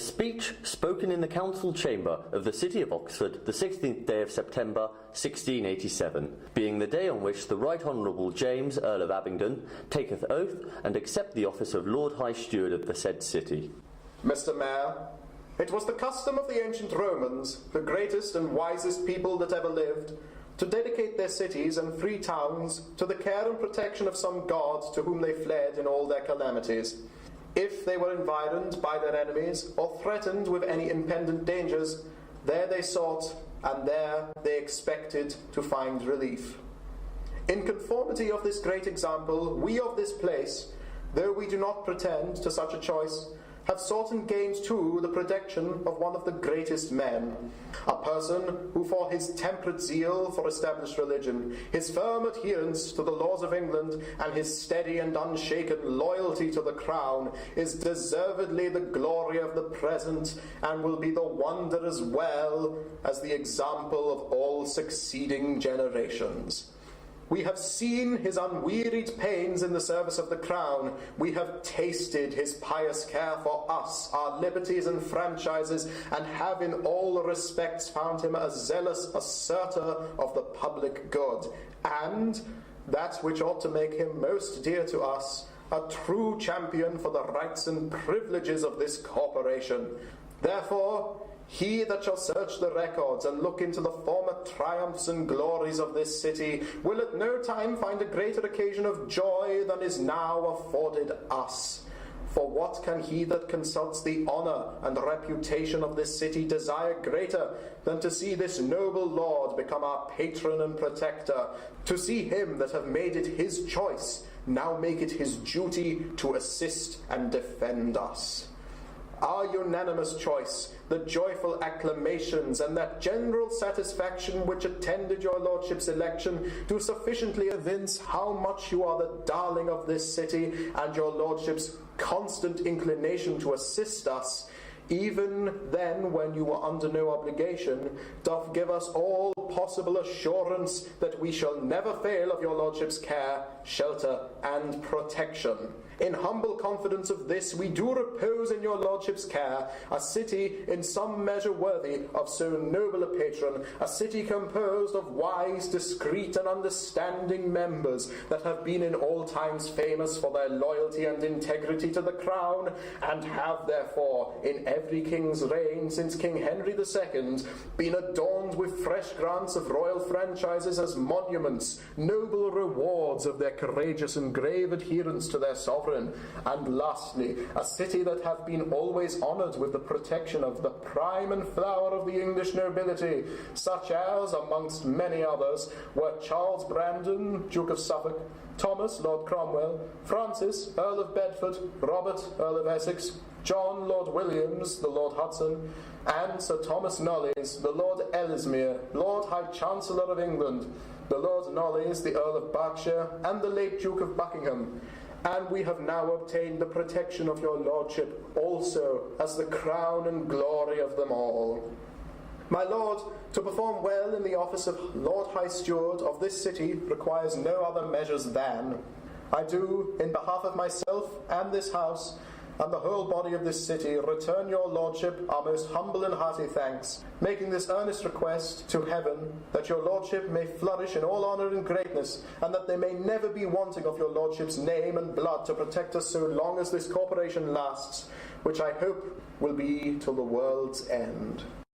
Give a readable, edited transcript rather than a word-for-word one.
speech spoken in the council chamber of the city of Oxford the 16th day of September 1687, being the day on which the Right Honourable James, Earl of Abingdon, taketh oath and accept the office of Lord High Steward of the said city. Mr. Mayor, it was the custom of the ancient Romans, the greatest and wisest people that ever lived, to dedicate their cities and free towns to the care and protection of some god to whom they fled in all their calamities. If they were environed by their enemies or threatened with any impendent dangers, there they sought and there they expected to find relief. In conformity of this great example, we of this place, though we do not pretend to such a choice, have sought and gained too the protection of one of the greatest men, a person who for his temperate zeal for established religion, his firm adherence to the laws of England, and his steady and unshaken loyalty to the crown, is deservedly the glory of the present, and will be the wonder as well as the example of all succeeding generations. We have seen his unwearied pains in the service of the crown. We have tasted his pious care for us, our liberties and franchises, and have in all respects found him a zealous assertor of the public good, and, that which ought to make him most dear to us, a true champion for the rights and privileges of this corporation. Therefore, he that shall search the records and look into the former triumphs and glories of this city will at no time find a greater occasion of joy than is now afforded us. For what can he that consults the honour and reputation of this city desire greater than to see this noble lord become our patron and protector, to see him that have made it his choice now make it his duty to assist and defend us? Our unanimous choice, the joyful acclamations, and that general satisfaction which attended your lordship's election do sufficiently evince how much you are the darling of this city, and your lordship's constant inclination to assist us, even then when you were under no obligation, doth give us all possible assurance that we shall never fail of your lordship's care, shelter, and protection. In humble confidence of this, we do repose in your lordship's care a city in some measure worthy of so noble a patron, a city composed of wise, discreet, and understanding members that have been in all times famous for their loyalty and integrity to the crown, and have therefore, in every king's reign since King Henry II, been adorned with fresh grants of royal franchises as monuments, noble rewards of their courageous and grave adherence to their sovereign. And lastly, a city that hath been always honoured with the protection of the prime and flower of the English nobility, such as, amongst many others, were Charles Brandon, Duke of Suffolk, Thomas, Lord Cromwell, Francis, Earl of Bedford, Robert, Earl of Essex, John, Lord Williams, the Lord Hudson, and Sir Thomas Knollys, the Lord Ellesmere, Lord High Chancellor of England, the Lord Knollys, the Earl of Berkshire, and the late Duke of Buckingham. And we have now obtained the protection of your lordship also as the crown and glory of them all. My lord, to perform well in the office of Lord High Steward of this city requires no other measures than I do, in behalf of myself and this house, and the whole body of this city, return your lordship our most humble and hearty thanks, making this earnest request to heaven that your lordship may flourish in all honour and greatness, and that they may never be wanting of your lordship's name and blood to protect us so long as this corporation lasts, which I hope will be till the world's end.